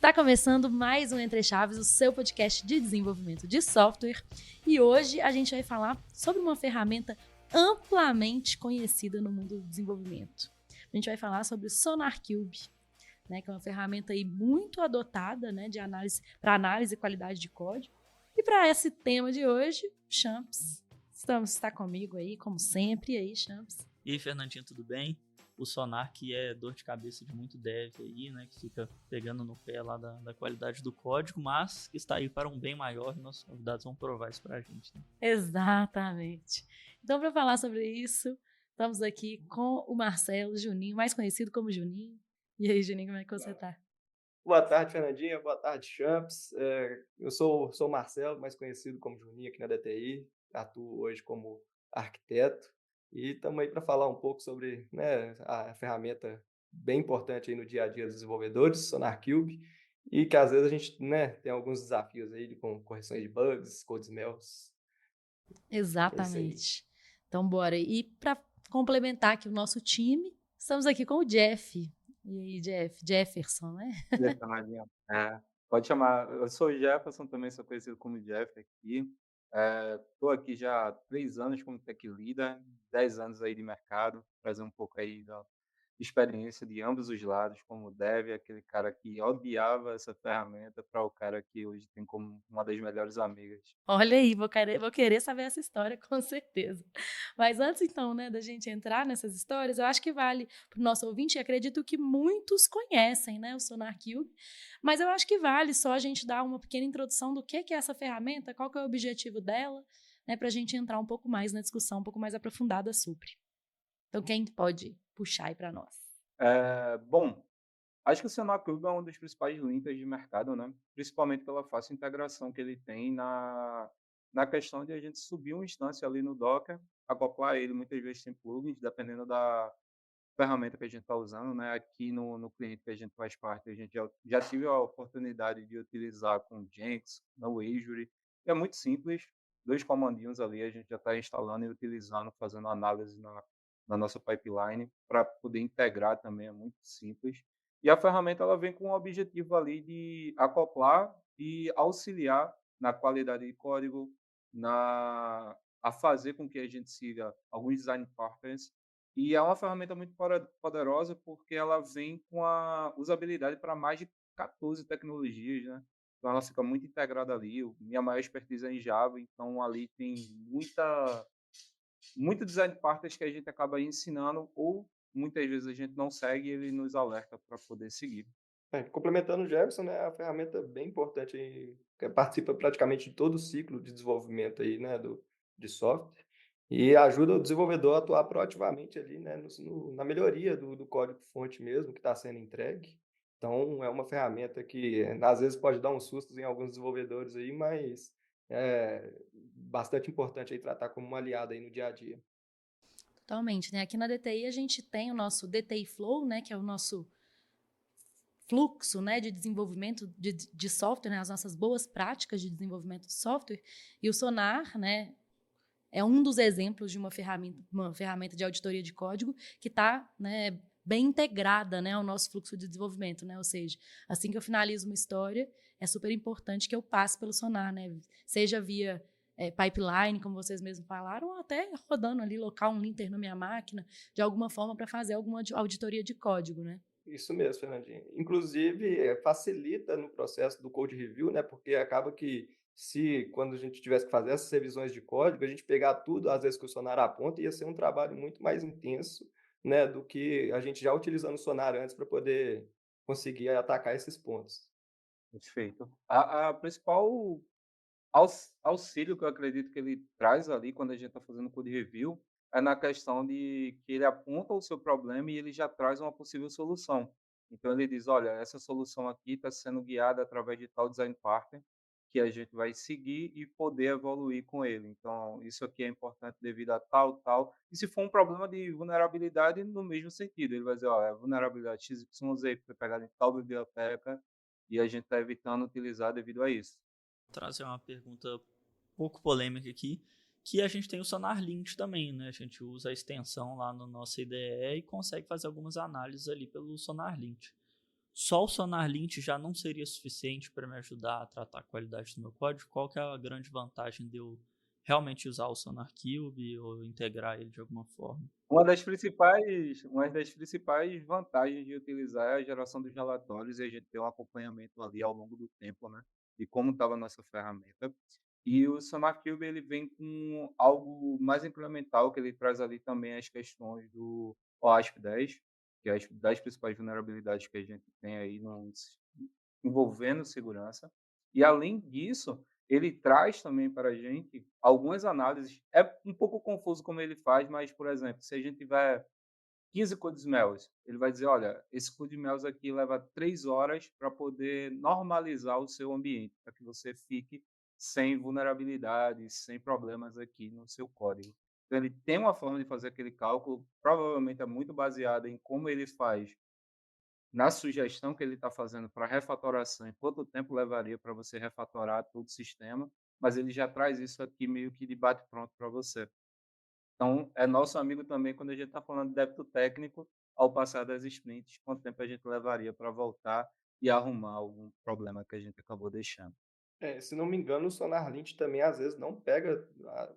Está começando mais um Entre Chaves, o seu podcast de desenvolvimento de software. E hoje a gente vai falar sobre uma ferramenta amplamente conhecida no mundo do desenvolvimento. A gente vai falar sobre o SonarQube, né, que é uma ferramenta aí muito adotada, né, de análise para análise e qualidade de código. E para esse tema de hoje, Champs, está comigo aí, como sempre. E aí, Champs? E aí, Fernandinho, tudo bem? O Sonar, que é dor de cabeça de muito dev aí, né? Que fica pegando no pé lá da qualidade do código, mas que está aí para um bem maior e nossos convidados vão provar isso pra gente, né? Exatamente. Então, para falar sobre isso, estamos aqui com o Marcelo Juninho, mais conhecido como Juninho. E aí, Juninho, como é que você tá? Boa tarde, Fernandinha. Boa tarde, Champs. Eu sou o Marcelo, mais conhecido como Juninho aqui na DTI. Atuo hoje como arquiteto. E estamos aí para falar um pouco sobre, né, a ferramenta bem importante aí no dia a dia dos desenvolvedores, SonarQube, e que às vezes a gente, né, tem alguns desafios aí com correções de bugs, code smells. Exatamente. Então, bora. E para complementar aqui o nosso time, estamos aqui com o Jeff. E aí, Jefferson, né? Fernandinho. Pode chamar. Eu sou o Jefferson, também sou conhecido como Jeff aqui. Estou aqui já há 3 anos como tech leader, 10 anos aí de mercado, trazer um pouco aí da experiência de ambos os lados, como dev, aquele cara que odiava essa ferramenta, para o cara que hoje tem como uma das melhores amigas. Olha aí, vou querer saber essa história, com certeza. Mas antes, então, né, da gente entrar nessas histórias, eu acho que vale para o nosso ouvinte, e acredito que muitos conhecem, né, o SonarQube, mas eu acho que vale só a gente dar uma pequena introdução do que é essa ferramenta, qual que é o objetivo dela, né, para a gente entrar um pouco mais na discussão, um pouco mais aprofundada sobre. Então, quem pode puxar aí para nós? Bom, acho que o SonarQube é um dos principais linkers de mercado, né? Principalmente pela fácil integração que ele tem na questão de a gente subir uma instância ali no Docker, acoplar ele, muitas vezes tem plugins, dependendo da ferramenta que a gente está usando, né? Aqui no cliente que a gente faz parte, a gente já tive a oportunidade de utilizar com Jenkins, no Azure, e é muito simples, 2 comandinhos ali, a gente já está instalando e utilizando, fazendo análise na nossa pipeline, para poder integrar também, é muito simples. E a ferramenta ela vem com o objetivo ali de acoplar e auxiliar na qualidade de código, a fazer com que a gente siga alguns design patterns. E é uma ferramenta muito poderosa porque ela vem com a usabilidade para mais de 14 tecnologias, né? Então ela fica muito integrada ali. Minha maior expertise é em Java, então ali tem muito design patterns que a gente acaba ensinando ou muitas vezes a gente não segue e ele nos alerta para poder seguir. Complementando o Jefferson, né, a ferramenta bem importante aí, que participa praticamente de todo o ciclo de desenvolvimento aí, né, de software, e ajuda o desenvolvedor a atuar proativamente ali, né, na melhoria do código-fonte mesmo que está sendo entregue. Então, é uma ferramenta que às vezes pode dar uns sustos em alguns desenvolvedores aí, mas é bastante importante aí tratar como uma aliada aí no dia a dia. Totalmente, né? Aqui na DTI a gente tem o nosso DTI Flow, né, que é o nosso fluxo, né, de desenvolvimento de software, né, as nossas boas práticas de desenvolvimento de software. E o Sonar, né, é um dos exemplos de uma ferramenta de auditoria de código que está, né, bem integrada, né, ao nosso fluxo de desenvolvimento, né? Ou seja, assim que eu finalizo uma história, é super importante que eu passe pelo Sonar, né? Seja via pipeline, como vocês mesmos falaram, ou até rodando ali, local um linter na minha máquina, de alguma forma para fazer alguma auditoria de código, né? Isso mesmo, Fernandinho. Inclusive, facilita no processo do code review, né? Porque acaba que se quando a gente tivesse que fazer essas revisões de código, a gente pegar tudo, às vezes que o Sonar aponta, ia ser um trabalho muito mais intenso, né, do que a gente já utilizando o Sonar antes para poder conseguir atacar esses pontos. Perfeito. A principal auxílio que eu acredito que ele traz ali quando a gente está fazendo code review é na questão de que ele aponta o seu problema e ele já traz uma possível solução. Então ele diz, olha, essa solução aqui está sendo guiada através de tal design partner que a gente vai seguir e poder evoluir com ele. Então isso aqui é importante devido a tal. E se for um problema de vulnerabilidade, no mesmo sentido, ele vai dizer, olha, a vulnerabilidade XYZ foi pegada em tal biblioteca e a gente está evitando utilizar devido a isso. Trazer uma pergunta pouco polêmica aqui, que a gente tem o SonarLint também, né? A gente usa a extensão lá no nosso IDE e consegue fazer algumas análises ali pelo SonarLint. só o SonarLint já não seria suficiente para me ajudar a tratar a qualidade do meu código? Qual que é a grande vantagem de eu realmente usar o SonarQube ou integrar ele de alguma forma? Uma das principais vantagens de utilizar é a geração dos relatórios e a gente ter um acompanhamento ali ao longo do tempo, né, de como estava a nossa ferramenta. E o SonarQube ele vem com algo mais incremental, que ele traz ali também as questões do OASP 10, que é as 10 principais vulnerabilidades que a gente tem aí envolvendo segurança. E além disso, ele traz também para a gente algumas análises. É um pouco confuso como ele faz, mas, por exemplo, se a gente tiver 15 codesmells, ele vai dizer, olha, esse codesmells aqui leva 3 horas para poder normalizar o seu ambiente, para que você fique sem vulnerabilidades, sem problemas aqui no seu código. Então, ele tem uma forma de fazer aquele cálculo, provavelmente é muito baseada em como ele faz na sugestão que ele está fazendo para refatoração, em quanto tempo levaria para você refatorar todo o sistema, mas ele já traz isso aqui meio que de bate-pronto para você. Então, é nosso amigo também quando a gente está falando de débito técnico, ao passar das sprints, quanto tempo a gente levaria para voltar e arrumar algum problema que a gente acabou deixando. Se não me engano, o SonarLint também às vezes não pega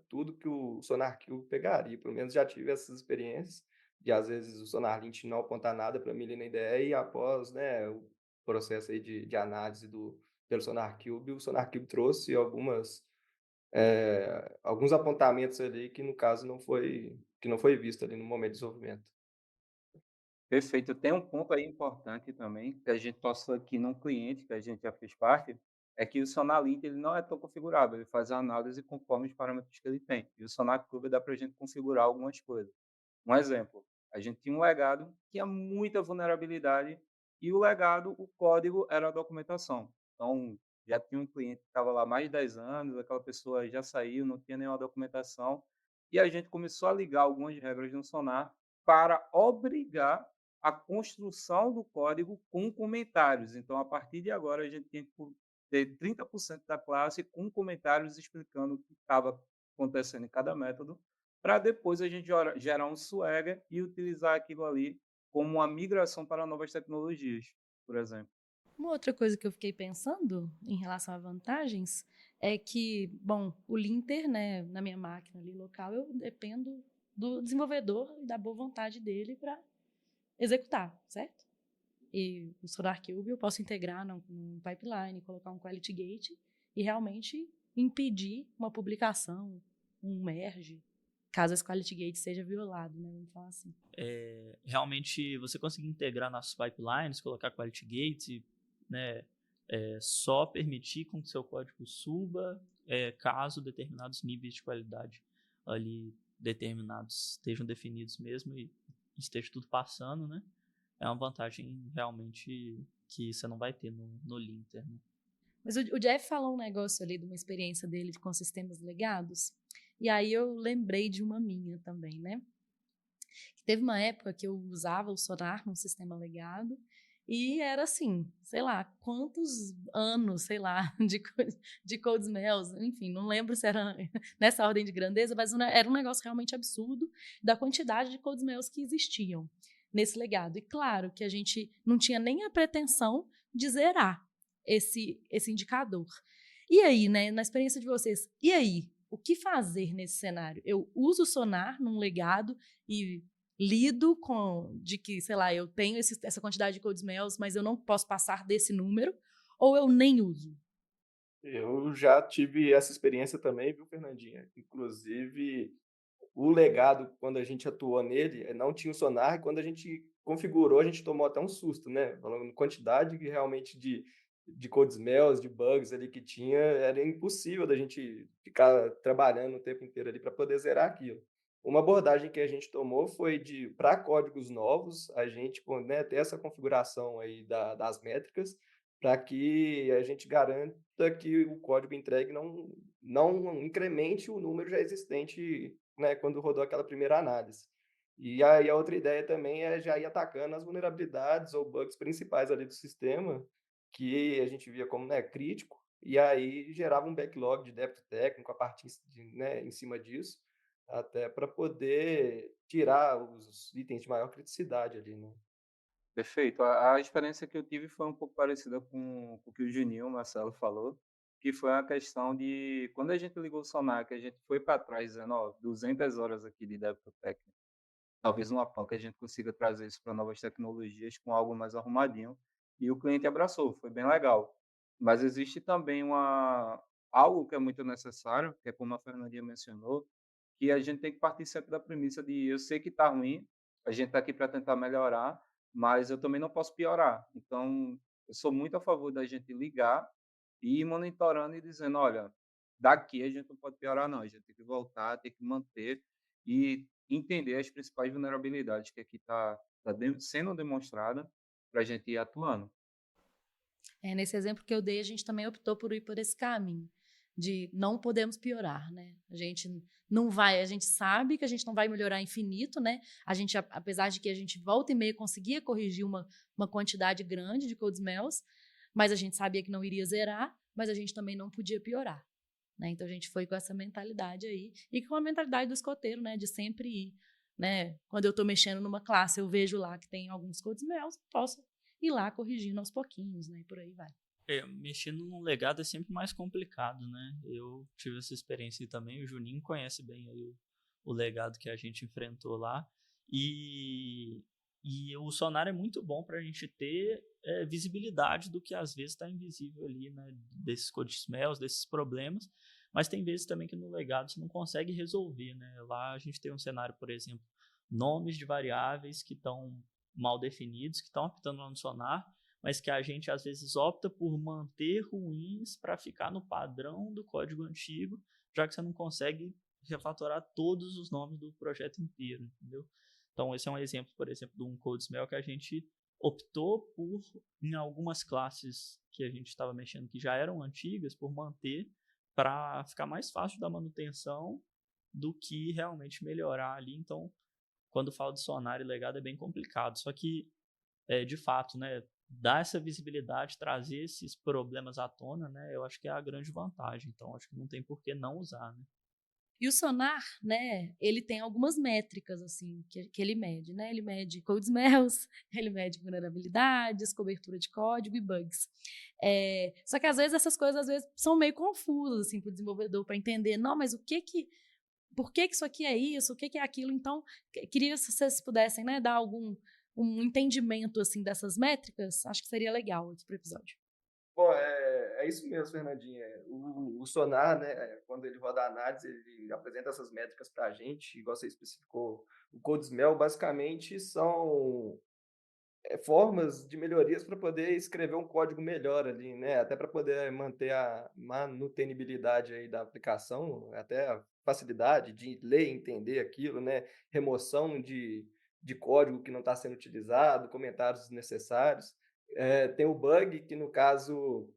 tudo que o SonarQube pegaria. Pelo menos já tive essas experiências de às vezes o SonarLint não apontar nada para mim ali na ideia e após, né, o processo aí de análise pelo SonarQube, o SonarQube trouxe alguns apontamentos ali que no caso não foi visto ali no momento de desenvolvimento. Perfeito. Tem um ponto aí importante também, que a gente passou aqui num cliente que a gente já fez parte, é que o SonarLint ele não é tão configurável, ele faz a análise conforme os parâmetros que ele tem. E o SonarCube dá para a gente configurar algumas coisas. Um exemplo, a gente tinha um legado que tinha muita vulnerabilidade e o legado, o código era a documentação. Então, já tinha um cliente que estava lá há mais de 10 anos, aquela pessoa já saiu, não tinha nenhuma documentação, e a gente começou a ligar algumas regras no Sonar para obrigar a construção do código com comentários. Então, a partir de agora, a gente tinha que ter 30% da classe com comentários explicando o que estava acontecendo em cada método, para depois a gente gerar um Swagger e utilizar aquilo ali como uma migração para novas tecnologias, por exemplo. Uma outra coisa que eu fiquei pensando em relação a vantagens é que, bom, o linter, né, na minha máquina ali local, eu dependo do desenvolvedor e da boa vontade dele para executar, certo? E o SonarQube eu posso integrar num pipeline, colocar um quality gate e realmente impedir uma publicação, um merge, caso esse quality gate seja violado, né? Vamos falar assim. Realmente, você conseguir integrar nossos pipelines, colocar quality gates, né, só permitir com que seu código suba caso determinados níveis de qualidade ali determinados estejam definidos mesmo e esteja tudo passando, né? É uma vantagem realmente que você não vai ter no linter, né? Mas o Jeff falou um negócio ali de uma experiência dele com sistemas legados, e aí eu lembrei de uma minha também, né? Teve uma época que eu usava o Sonar num sistema legado, e era assim, sei lá, quantos anos, sei lá, de codesmells, enfim, não lembro se era nessa ordem de grandeza, mas era um negócio realmente absurdo da quantidade de codesmells que existiam nesse legado. E claro que a gente não tinha nem a pretensão de zerar esse indicador. E aí, né, na experiência de vocês, e aí, o que fazer nesse cenário? Eu uso o Sonar num legado e lido com de que, sei lá, eu tenho essa quantidade de codesmells, mas eu não posso passar desse número, ou eu nem uso? Eu já tive essa experiência também, viu, Fernandinha? Inclusive, o legado, quando a gente atuou nele, não tinha o sonar, e quando a gente configurou, a gente tomou até um susto, né? Falando quantidade que realmente de codesmells, de bugs ali que tinha, era impossível da gente ficar trabalhando o tempo inteiro ali para poder zerar aquilo. Uma abordagem que a gente tomou foi para códigos novos, a gente, né, ter essa configuração aí das métricas, para que a gente garanta que o código entregue não incremente o número já existente, né, quando rodou aquela primeira análise. E aí a outra ideia também é já ir atacando as vulnerabilidades ou bugs principais ali do sistema, que a gente via como, né, crítico, e aí gerava um backlog de débito técnico a partir né, em cima disso, até para poder tirar os itens de maior criticidade ali, né? Perfeito. A experiência que eu tive foi um pouco parecida com o que o Juninho, o Marcelo falou, que foi a questão de quando a gente ligou o sonar, que a gente foi para trás dizendo, ó, 200 horas aqui de débito técnico. Talvez uma PAN que a gente consiga trazer isso para novas tecnologias com algo mais arrumadinho. E o cliente abraçou, foi bem legal. Mas existe também algo que é muito necessário, que é como a Fernandinha mencionou, que a gente tem que partir sempre da premissa de eu sei que está ruim, a gente está aqui para tentar melhorar, mas eu também não posso piorar. Então, eu sou muito a favor da gente ligar e ir monitorando e dizendo, olha, daqui a gente não pode piorar não, a gente tem que voltar, tem que manter e entender as principais vulnerabilidades que aqui está sendo demonstrada para a gente ir atuando. Nesse exemplo que eu dei, a gente também optou por ir por esse caminho de não podemos piorar, né? A gente não vai, a gente sabe que a gente não vai melhorar infinito, né? A gente, apesar de que a gente volta e meia conseguia corrigir uma quantidade grande de code smells, mas a gente sabia que não iria zerar, mas a gente também não podia piorar, né? Então a gente foi com essa mentalidade aí e com a mentalidade do escoteiro, né? De sempre ir, né? Quando eu estou mexendo numa classe, eu vejo lá que tem alguns code smells, posso ir lá corrigindo aos pouquinhos, né? E por aí vai. Mexendo num legado é sempre mais complicado, né? Eu tive essa experiência aí também, o Juninho conhece bem aí o legado que a gente enfrentou lá. E, e o Sonar é muito bom para a gente ter visibilidade do que às vezes está invisível ali, né? Desses code smells, desses problemas. Mas tem vezes também que no legado você não consegue resolver, né? Lá a gente tem um cenário, por exemplo, nomes de variáveis que estão mal definidos, que estão apitando lá no Sonar, mas que a gente às vezes opta por manter ruins para ficar no padrão do código antigo, já que você não consegue refatorar todos os nomes do projeto inteiro, entendeu? Então esse é um exemplo, por exemplo, de um CodeSmell que a gente optou por, em algumas classes que a gente estava mexendo que já eram antigas, por manter para ficar mais fácil da manutenção do que realmente melhorar ali. Então, quando falo de sonar e legado é bem complicado, só que de fato, né, dar essa visibilidade, trazer esses problemas à tona, né, eu acho que é a grande vantagem. Então, acho que não tem por que não usar, né? E o sonar, né, ele tem algumas métricas, assim, que ele mede, né? Ele mede code smells, ele mede vulnerabilidades, cobertura de código e bugs. Só que, às vezes, essas coisas, às vezes, são meio confusas, assim, para o desenvolvedor, para entender, não, mas por que isso aqui é isso, o que é aquilo? Então, queria que vocês pudessem, né, dar um entendimento, assim, dessas métricas, acho que seria legal aqui para o episódio. Bom, é isso mesmo, Fernandinha. O Sonar, né, quando ele roda a análise, ele apresenta essas métricas para a gente, igual você especificou. O CodeSmell, basicamente, são formas de melhorias para poder escrever um código melhor ali, né? Até para poder manter a manutenibilidade aí da aplicação, até a facilidade de ler e entender aquilo, né? Remoção de código que não está sendo utilizado, comentários desnecessários. Tem o bug, que no caso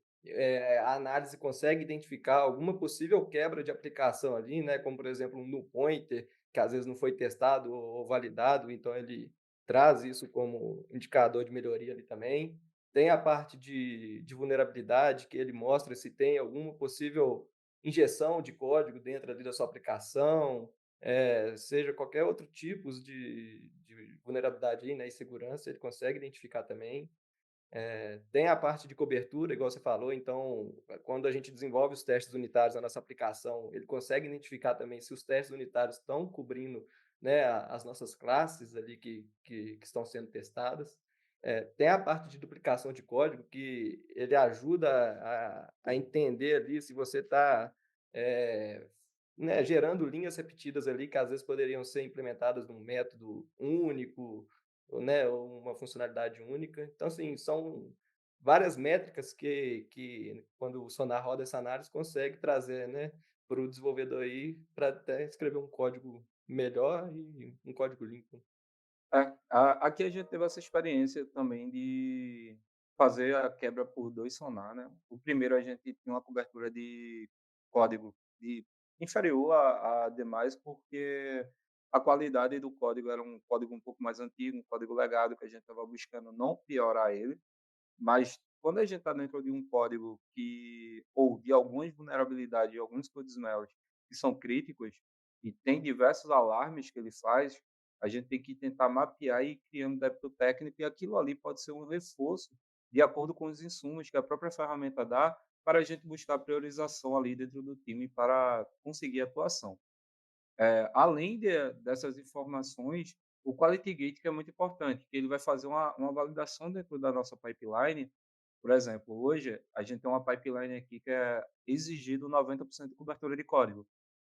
a análise consegue identificar alguma possível quebra de aplicação ali, né? Como, por exemplo, um null pointer, que às vezes não foi testado ou validado, então ele traz isso como indicador de melhoria ali também. Tem a parte de vulnerabilidade, que ele mostra se tem alguma possível injeção de código dentro ali da sua aplicação, seja qualquer outro tipo de vulnerabilidade aí, né, e segurança, ele consegue identificar também. Tem a parte de cobertura, igual você falou, então, quando a gente desenvolve os testes unitários na nossa aplicação, ele consegue identificar também se os testes unitários estão cobrindo, né, as nossas classes ali que estão sendo testadas. Tem a parte de duplicação de código, que ele ajuda a entender ali se você está né, gerando linhas repetidas ali, que às vezes poderiam ser implementadas num método único, ou, né, uma funcionalidade única. Então, assim, são várias métricas que quando o Sonar roda essa análise, consegue trazer, né, para o desenvolvedor aí, para até escrever um código melhor e um código limpo. Aqui a gente teve essa experiência também de fazer a quebra por 2 sonar, né. O primeiro a gente tinha uma cobertura de código inferior a demais, porque a qualidade do código era um código um pouco mais antigo, um código legado que a gente estava buscando não piorar ele, mas quando a gente está dentro de um código ou de algumas vulnerabilidades, de alguns code smells que são críticos e tem diversos alarmes que ele faz, A gente tem que tentar mapear e ir criando débito técnico, e aquilo ali pode ser um reforço de acordo com os insumos que a própria ferramenta dá, para a gente buscar priorização ali dentro do time para conseguir atuação. Além dessas informações, o Quality Gate que é muito importante, que ele vai fazer uma validação dentro da nossa pipeline. Por exemplo, hoje a gente tem uma pipeline aqui que é exigido 90% de cobertura de código.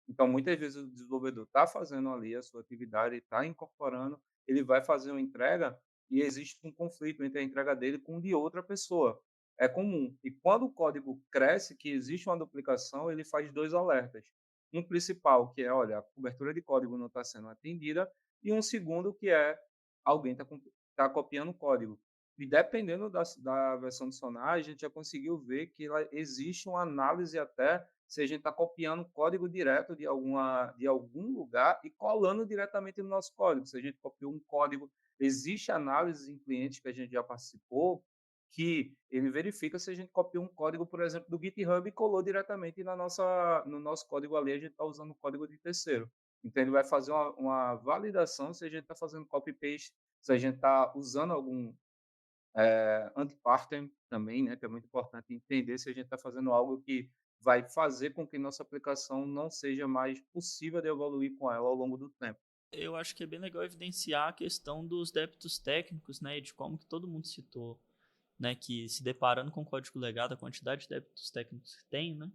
Então, muitas vezes o desenvolvedor está fazendo ali a sua atividade, está incorporando, ele vai fazer uma entrega e existe um conflito entre a entrega dele com de outra pessoa. É comum. E quando o código cresce, que existe uma duplicação, ele faz dois alertas. Um principal, que é, olha, a cobertura de código não está sendo atendida, e um segundo, que é alguém está copiando o código. E dependendo da versão do Sonar, a gente já conseguiu ver que existe uma análise até se a gente está copiando código direto de algum lugar e colando diretamente no nosso código. Se a gente copiou um código, existe análise em clientes que a gente já participou que ele verifica se a gente copiou um código, por exemplo, do GitHub e colou diretamente no nosso código ali, a gente está usando o código de terceiro. Então, ele vai fazer uma validação se a gente está fazendo copy-paste, se a gente está usando algum anti-pattern também, né, que é muito importante entender se a gente está fazendo algo que vai fazer com que nossa aplicação não seja mais possível de evoluir com ela ao longo do tempo. Eu acho que é bem legal evidenciar a questão dos débitos técnicos, né, e de como que todo mundo citou, né, que se deparando com o código legado, a quantidade de débitos técnicos que tem, né,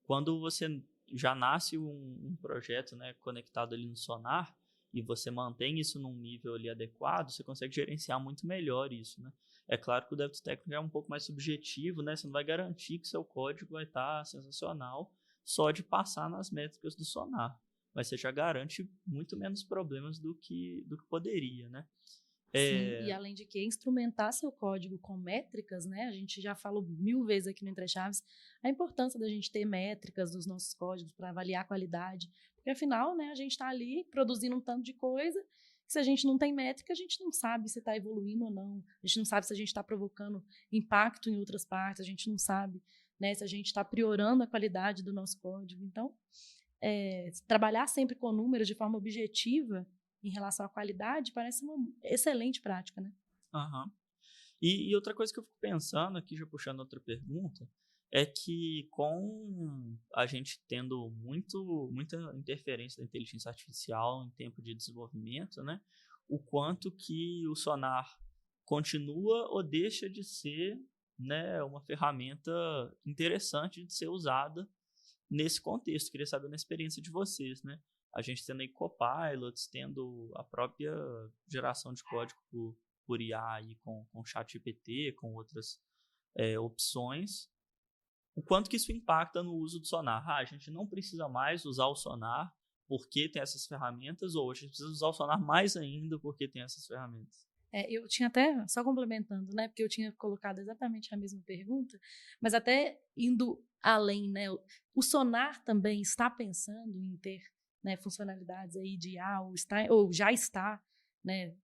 quando você já nasce um projeto, né, conectado ali no Sonar, e você mantém isso num nível ali adequado, você consegue gerenciar muito melhor isso, né. É claro que o débito técnico é um pouco mais subjetivo, né, você não vai garantir que seu código vai estar sensacional só de passar nas métricas do Sonar, mas você já garante muito menos problemas do que poderia, né. Sim, e É, além de que instrumentar seu código com métricas, né? A gente já falou 1000 vezes aqui no Entre Chaves a importância da gente ter métricas dos nossos códigos para avaliar a qualidade, porque afinal, né, a gente está ali produzindo um tanto de coisa, que se a gente não tem métrica, a gente não sabe se está evoluindo ou não, a gente não sabe se a gente está provocando impacto em outras partes, a gente não sabe, né, se a gente está priorando a qualidade do nosso código. Então, trabalhar sempre com números de forma objetiva em relação à qualidade parece uma excelente prática, né? aham. E outra coisa que eu fico pensando aqui, já puxando outra pergunta, é que com a gente tendo muita interferência da inteligência artificial em tempo de desenvolvimento, né? O quanto que o Sonar continua ou deixa de ser, né, uma ferramenta interessante de ser usada nesse contexto. Queria saber na experiência de vocês, né? A gente tendo aí copilots, tendo a própria geração de código por IA aí com chat GPT, com outras opções, o quanto que isso impacta no uso do Sonar. A gente não precisa mais usar o Sonar porque tem essas ferramentas, ou a gente precisa usar o Sonar mais ainda porque tem essas ferramentas. Eu tinha até, só complementando, né, porque eu tinha colocado exatamente a mesma pergunta, mas até indo além, né, o Sonar também está pensando em ter, né, funcionalidades aí de IA, ou já está, né,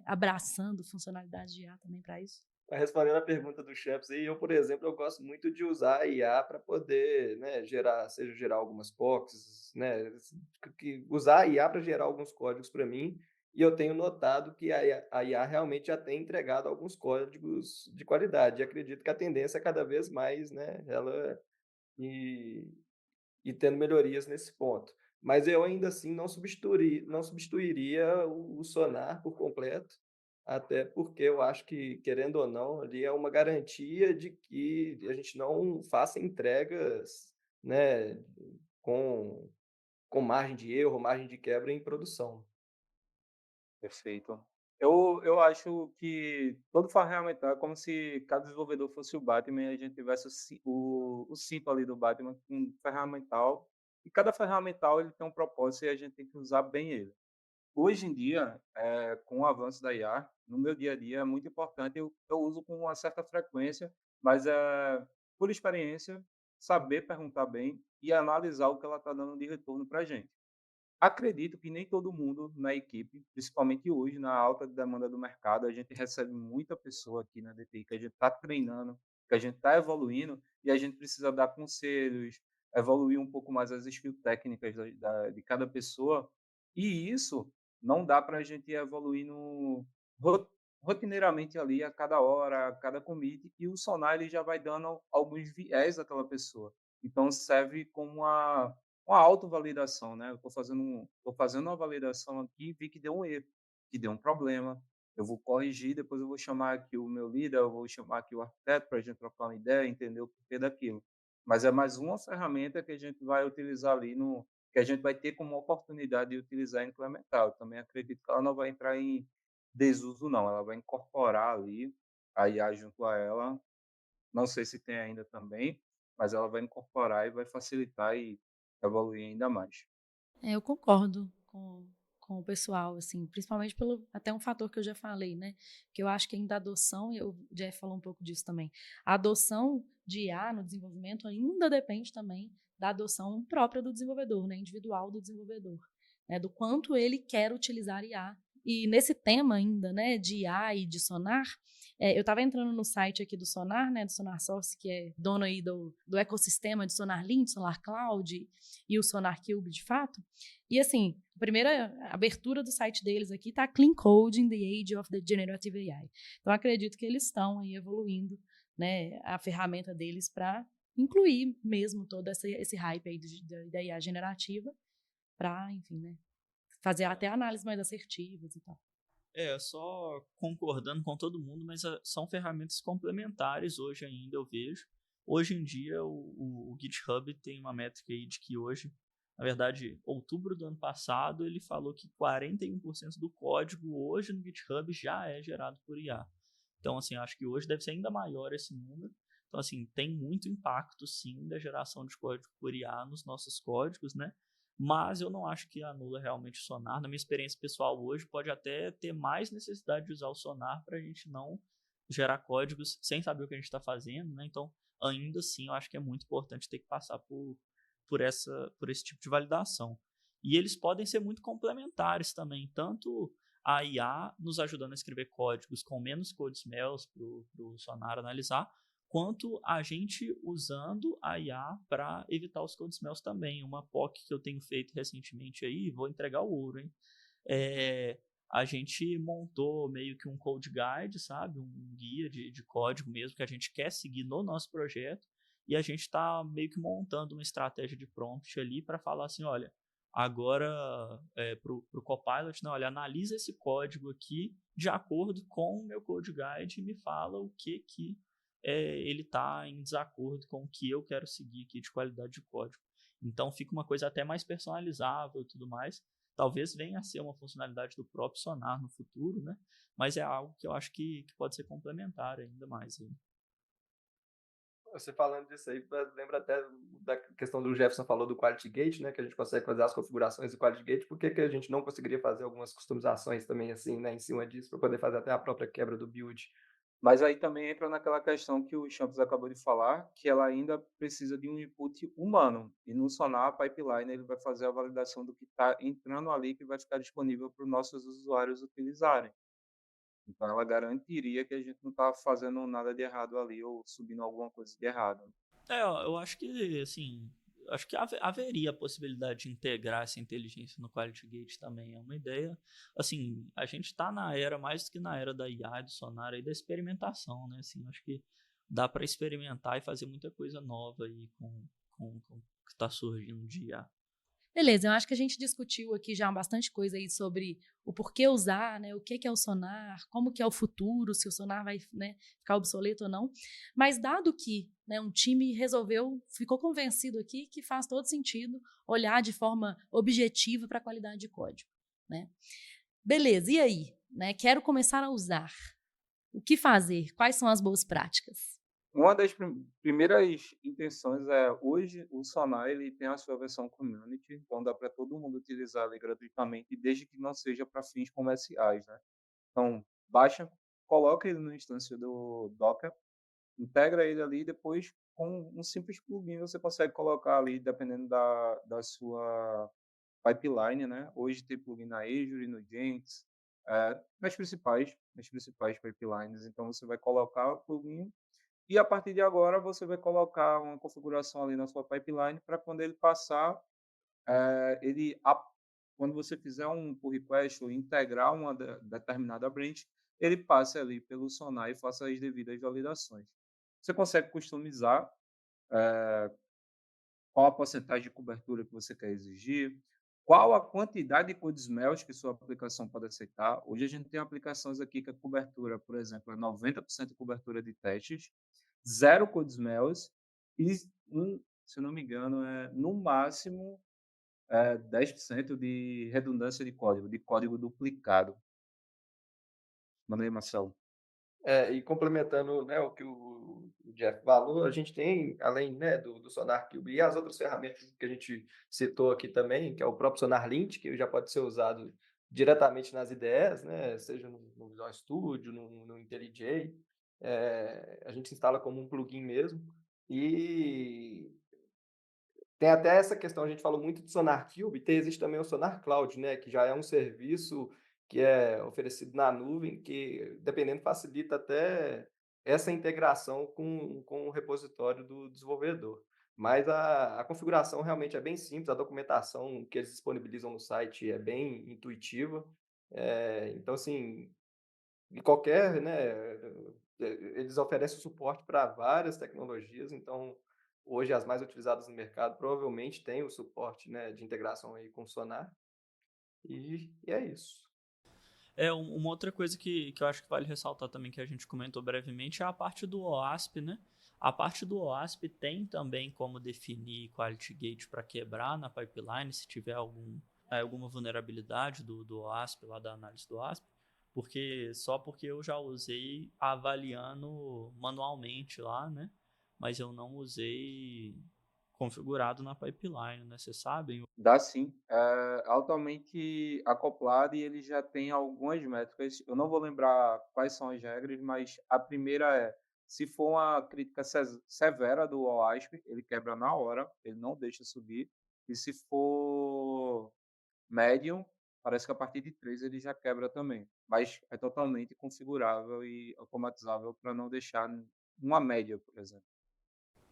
abraçando funcionalidades de IA também para isso? Respondendo a pergunta do Champs aí, eu, por exemplo, eu gosto muito de usar a IA para poder, né, gerar algumas POCs, né, usar a IA para gerar alguns códigos para mim, e eu tenho notado que a IA realmente já tem entregado alguns códigos de qualidade, e acredito que a tendência é cada vez mais, né, ela e tendo melhorias nesse ponto. Mas eu ainda assim não substituiria o Sonar por completo, até porque eu acho que, querendo ou não, ali é uma garantia de que a gente não faça entregas, né, com margem de erro, margem de quebra em produção. Perfeito. Eu acho que todo ferramental é como se cada desenvolvedor fosse o Batman e a gente tivesse o cinto ali do Batman com um ferramental, e cada ferramental ele tem um propósito e a gente tem que usar bem ele. Hoje em dia, com o avanço da IA, no meu dia a dia é muito importante, eu uso com uma certa frequência, mas por experiência, saber perguntar bem e analisar o que ela está dando de retorno para a gente. Acredito que nem todo mundo na equipe, principalmente hoje, na alta demanda do mercado, a gente recebe muita pessoa aqui na DTI que a gente está treinando, que a gente está evoluindo e a gente precisa dar conselhos, evoluir um pouco mais as skills técnicas de cada pessoa. E isso não dá para a gente evoluir ro- rotineiramente ali a cada hora, a cada commit, e o Sonar ele já vai dando alguns viés daquela pessoa. Então serve como uma autovalidação, né? Eu tô fazendo uma validação aqui, vi que deu um erro, que deu um problema. Eu vou corrigir, depois eu vou chamar aqui o meu líder, eu vou chamar aqui o arquiteto para a gente trocar uma ideia, entender o porquê daquilo. Mas é mais uma ferramenta que a gente vai utilizar ali que a gente vai ter como oportunidade de utilizar e implementar. Eu também acredito que ela não vai entrar em desuso, não. Ela vai incorporar ali a IA junto a ela. Não sei se tem ainda também, mas ela vai incorporar e vai facilitar e evoluir ainda mais. Eu concordo com o pessoal, assim, principalmente pelo até um fator que eu já falei, né? Que eu acho que ainda a adoção, e o Jeff falou um pouco disso também, a adoção de IA no desenvolvimento ainda depende também da adoção própria do desenvolvedor, né? Individual do desenvolvedor, né? Do quanto ele quer utilizar IA. E nesse tema ainda, né, de IA e de Sonar, eu estava entrando no site aqui do Sonar, né, do Sonar Source, que é dono aí do ecossistema de Sonar Lint, Sonar Cloud e o Sonar Cube, de fato. E assim, a primeira abertura do site deles aqui está Clean Code in the Age of the Generative AI. Então, acredito que eles estão aí evoluindo, né, a ferramenta deles para incluir mesmo todo esse hype aí da IA generativa para, enfim, né, fazer até análises mais assertivas e tal. Só concordando com todo mundo, mas são ferramentas complementares hoje ainda, eu vejo. Hoje em dia, o GitHub tem uma métrica aí de que hoje, na verdade, outubro do ano passado, ele falou que 41% do código hoje no GitHub já é gerado por IA. Então, assim, acho que hoje deve ser ainda maior esse número. Então, assim, tem muito impacto, sim, da geração de código por IA nos nossos códigos, né? Mas eu não acho que anula realmente o Sonar. Na minha experiência pessoal hoje, pode até ter mais necessidade de usar o Sonar para a gente não gerar códigos sem saber o que a gente está fazendo, né? Então, ainda assim, eu acho que é muito importante ter que passar por esse tipo de validação. E eles podem ser muito complementares também, tanto a IA nos ajudando a escrever códigos com menos code smells para o Sonar analisar, quanto a gente usando a IA para evitar os code smells também. Uma POC que eu tenho feito recentemente aí, vou entregar o ouro, hein? A gente montou meio que um code guide, sabe? Um guia de código mesmo que a gente quer seguir no nosso projeto, e a gente está meio que montando uma estratégia de prompt ali para falar assim, olha, agora para o Copilot, não, olha, analisa esse código aqui de acordo com o meu code guide e me fala o que ele está em desacordo com o que eu quero seguir aqui de qualidade de código. Então fica uma coisa até mais personalizável e tudo mais. Talvez venha a ser uma funcionalidade do próprio Sonar no futuro, né? Mas é algo que eu acho que pode ser complementar ainda mais. Você falando disso aí, lembra até da questão do Jefferson falou do Quality Gate, né? Que a gente consegue fazer as configurações do Quality Gate. Por que a gente não conseguiria fazer algumas customizações também, assim, né? Em cima disso, para poder fazer até a própria quebra do build? Mas aí também entra naquela questão que o Champs acabou de falar, que ela ainda precisa de um input humano. E no Sonar, a pipeline ele vai fazer a validação do que está entrando ali, que vai ficar disponível para os nossos usuários utilizarem. Então, ela garantiria que a gente não está fazendo nada de errado ali ou subindo alguma coisa de errado. Eu acho que, assim, acho que haveria a possibilidade de integrar essa inteligência no Quality Gate também. É uma ideia, assim, a gente está na era, mais do que na era da IA, do Sonar, aí da experimentação, né? Assim, acho que dá para experimentar e fazer muita coisa nova aí com o que está surgindo de IA. Beleza, eu acho que a gente discutiu aqui já bastante coisa aí sobre o porquê usar, né, o que é o sonar, como que é o futuro, se o sonar vai, né, ficar obsoleto ou não. Mas dado que, né, um time ficou convencido aqui que faz todo sentido olhar de forma objetiva para a qualidade de código, né? Beleza, e aí? Né, quero começar a usar. O que fazer? Quais são as boas práticas? Uma das primeiras intenções é, hoje, o Sonar ele tem a sua versão community, então dá para todo mundo utilizar ali gratuitamente, desde que não seja para fins comerciais, né? Então, baixa, coloca ele na instância do Docker, integra ele ali e depois, com um simples plugin, você consegue colocar ali, dependendo da sua pipeline, né? Hoje tem plugin na Azure, no Jenkins, nas principais pipelines. Então, você vai colocar o plugin e, a partir de agora, você vai colocar uma configuração ali na sua pipeline para quando ele passar, ele quando você fizer um pull request ou integrar uma determinada branch, ele passe ali pelo Sonar e faça as devidas validações. Você consegue customizar qual a porcentagem de cobertura que você quer exigir, qual a quantidade de code smells que sua aplicação pode aceitar. Hoje a gente tem aplicações aqui que a cobertura, por exemplo, é 90% de cobertura de testes, zero code smells e, se eu não me engano, no máximo 10% de redundância de código duplicado. Manda aí, Marcelo. E complementando, né, o que o Jeff falou, a gente tem, além, né, do Sonar Cube e as outras ferramentas que a gente citou aqui também, que é o próprio Sonar Lint, que já pode ser usado diretamente nas IDEs, né, seja no Visual Studio, no IntelliJ, a gente instala como um plugin mesmo, e tem até essa questão, a gente falou muito do Sonar Cube, existe também o Sonar Cloud, né, que já é um serviço que é oferecido na nuvem, que, dependendo, facilita até essa integração com o repositório do desenvolvedor. Mas a configuração realmente é bem simples, a documentação que eles disponibilizam no site é bem intuitiva. Então, assim, em qualquer, né, eles oferecem suporte para várias tecnologias, então hoje as mais utilizadas no mercado provavelmente têm o suporte, né, de integração aí com o Sonar, e é isso. Uma outra coisa que eu acho que vale ressaltar também, que a gente comentou brevemente, é a parte do OASP, né? A parte do OASP tem também como definir Quality Gate para quebrar na pipeline, se tiver alguma vulnerabilidade do OASP, lá da análise do OASP, porque eu já usei avaliando manualmente lá, né? Mas eu não usei configurado na pipeline, né? Vocês sabem? Dá sim, é altamente acoplado e ele já tem algumas métricas. Eu não vou lembrar quais são as regras, mas a primeira é, se for uma crítica severa do OASP, ele quebra na hora, ele não deixa subir. E se for médium, parece que a partir de 3 ele já quebra também. Mas é totalmente configurável e automatizável para não deixar uma média, por exemplo.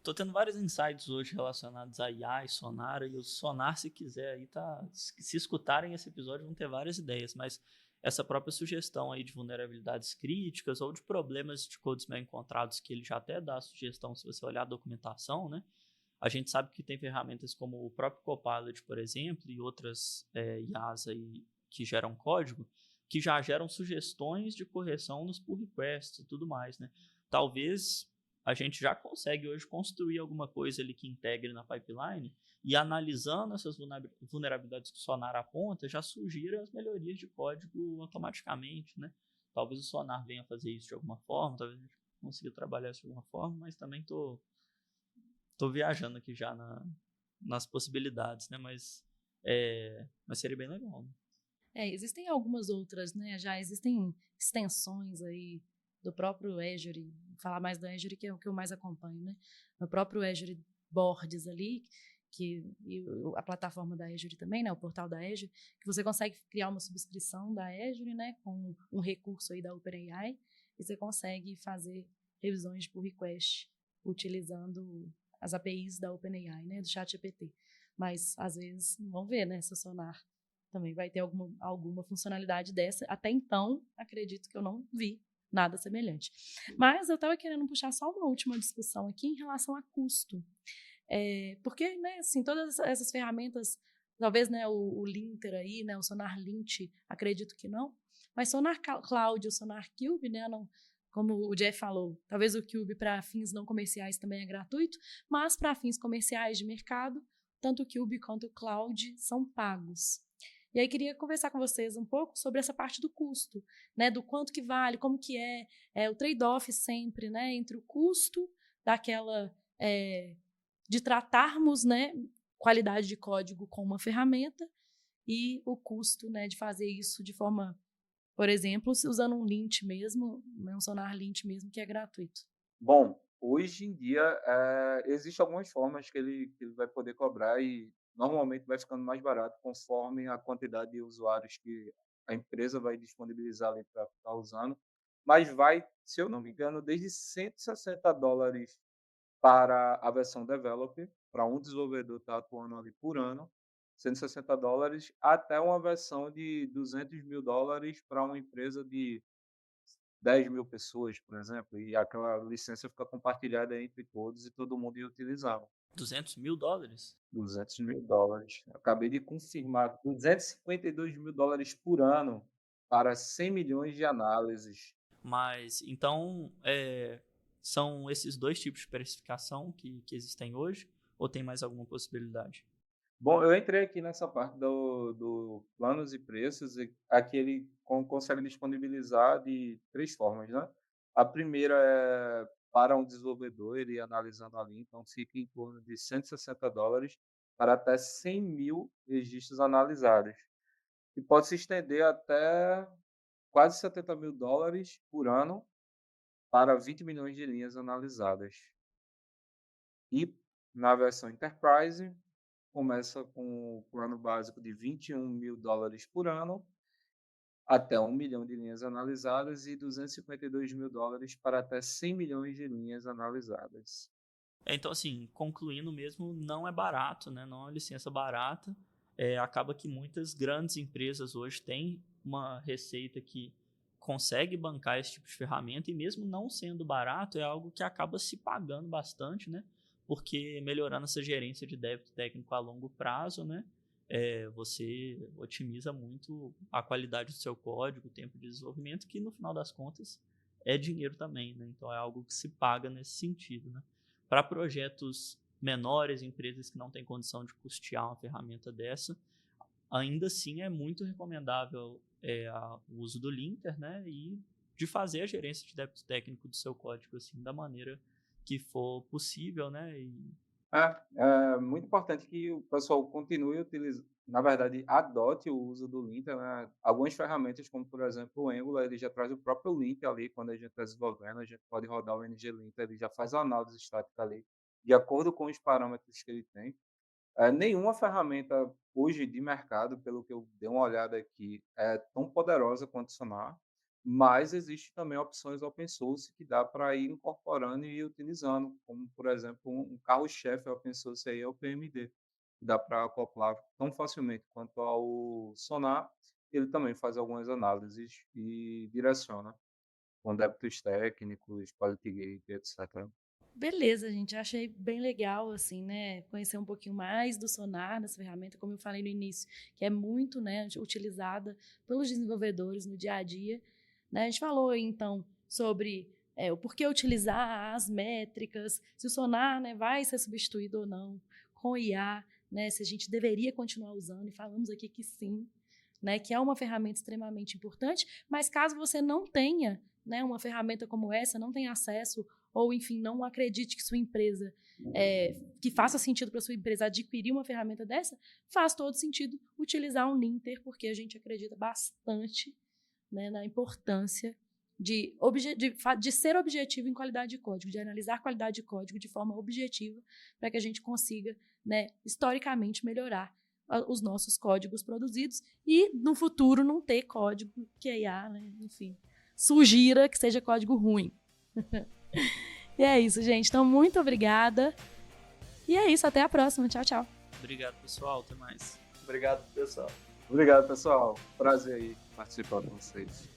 Tô tendo vários insights hoje relacionados a IA e Sonar, e o Sonar, se quiser aí, se escutarem esse episódio, vão ter várias ideias, mas essa própria sugestão aí de vulnerabilidades críticas ou de problemas de code smell encontrados, que ele já até dá a sugestão se você olhar a documentação, né? A gente sabe que tem ferramentas como o próprio Copilot, por exemplo, e outras IAs aí que geram código, que já geram sugestões de correção nos pull requests e tudo mais, né? Talvez a gente já consegue hoje construir alguma coisa ali que integre na pipeline e analisando essas vulnerabilidades que o Sonar aponta, já sugira as melhorias de código automaticamente, né? Talvez o Sonar venha fazer isso de alguma forma, talvez a gente consiga trabalhar isso de alguma forma, mas também tô viajando aqui já nas possibilidades, né? Mas seria bem legal, né? Existem algumas outras, né? Já existem extensões aí do próprio Azure, vou falar mais do Azure, que é o que eu mais acompanho, né? No próprio Azure Boards ali, a plataforma da Azure também, né? O portal da Azure, que você consegue criar uma subscrição da Azure, né? Com um recurso aí da OpenAI, e você consegue fazer revisões de pull request utilizando as APIs da OpenAI, né? Do ChatGPT. Mas, às vezes, vamos ver, né? Se o Sonar também vai ter alguma funcionalidade dessa. Até então, acredito que eu não vi nada semelhante. Mas eu estava querendo puxar só uma última discussão aqui em relação a custo. Porque, né, assim, todas essas ferramentas, talvez, né, o Linter aí, né, o Sonar Lint, acredito que não, mas Sonar Cloud, o Sonar Cube, né, não, como o Jeff falou, talvez o Cube para fins não comerciais também é gratuito, mas para fins comerciais de mercado, tanto o Cube quanto o Cloud são pagos. E aí queria conversar com vocês um pouco sobre essa parte do custo, né, do quanto que vale, como que é o trade-off sempre, né, entre o custo daquela de tratarmos, né, qualidade de código com uma ferramenta e o custo, né, de fazer isso de forma, por exemplo, usando um lint mesmo, um Sonar Lint mesmo, que é gratuito. Bom, hoje em dia existem algumas formas que ele vai poder cobrar e normalmente vai ficando mais barato conforme a quantidade de usuários que a empresa vai disponibilizar ali para estar usando. Mas vai, se eu não me engano, desde $160 para a versão developer, para um desenvolvedor estar atuando ali por ano, $160, até uma versão de $200.000 para uma empresa de 10.000 pessoas, por exemplo, e aquela licença fica compartilhada entre todos e todo mundo ia utilizar. $200.000? $200.000. Acabei de confirmar, $252.000 por ano para 100 milhões de análises. Mas, então, são esses dois tipos de precificação que existem hoje? Ou tem mais alguma possibilidade? Bom, eu entrei aqui nessa parte do planos e preços, e aqui ele consegue disponibilizar de 3 formas, né? A primeira é para um desenvolvedor, ele analisando ali, então fica em torno de $160 para até 100.000 registros analisados. E pode se estender até quase $70.000 por ano para 20 milhões de linhas analisadas. E na versão Enterprise, começa com o plano básico de $21.000 por ano, até 1 milhão de linhas analisadas, e $252.000 para até 100 milhões de linhas analisadas. Então, assim, concluindo mesmo, não é barato, né? Não é uma licença barata. Acaba que muitas grandes empresas hoje têm uma receita que consegue bancar esse tipo de ferramenta, e mesmo não sendo barato, é algo que acaba se pagando bastante, né? Porque melhorando essa gerência de débito técnico a longo prazo, né? Você otimiza muito a qualidade do seu código, o tempo de desenvolvimento, que no final das contas é dinheiro também, né? Então é algo que se paga nesse sentido, né? Para projetos menores, empresas que não têm condição de custear uma ferramenta dessa, ainda assim é muito recomendável o uso do linter, né? E de fazer a gerência de débito técnico do seu código assim, da maneira que for possível, né? É muito importante que o pessoal continue utilizando, na verdade, adote o uso do linter, né? Algumas ferramentas, como por exemplo o Angular, ele já traz o próprio linter ali. Quando a gente está desenvolvendo, a gente pode rodar o ng-linter, ele já faz a análise estática ali, de acordo com os parâmetros que ele tem. Nenhuma ferramenta hoje de mercado, pelo que eu dei uma olhada aqui, é tão poderosa quanto o Sonar, mas existe também opções open source que dá para ir incorporando e ir utilizando, como por exemplo um carro-chefe open source aí é o PMD, que dá para acoplar tão facilmente quanto ao Sonar. Ele também faz algumas análises e direciona com débitos técnicos, quality gate, etc. Beleza, gente. Achei bem legal, assim, né? Conhecer um pouquinho mais do Sonar, dessa ferramenta, como eu falei no início, que é muito, né, utilizada pelos desenvolvedores no dia a dia. Né? A gente falou, então, sobre o porquê utilizar as métricas, se o Sonar, né, vai ser substituído ou não com IA, né? Se a gente deveria continuar usando, e falamos aqui que sim, né, que é uma ferramenta extremamente importante, mas caso você não tenha, né, uma ferramenta como essa, não tenha acesso, ou, enfim, não acredite que sua empresa, que faça sentido para sua empresa adquirir uma ferramenta dessa, faz todo sentido utilizar um linter, porque a gente acredita bastante, né, na importância de ser objetivo em qualidade de código, de analisar a qualidade de código de forma objetiva, para que a gente consiga, né, historicamente melhorar os nossos códigos produzidos e, no futuro, não ter código que a IA, né, enfim, sugira que seja código ruim. E é isso, gente. Então, muito obrigada. E é isso. Até a próxima. Tchau, tchau. Obrigado, pessoal. Até mais. Obrigado, pessoal. Obrigado, pessoal. Prazer aí participar com vocês.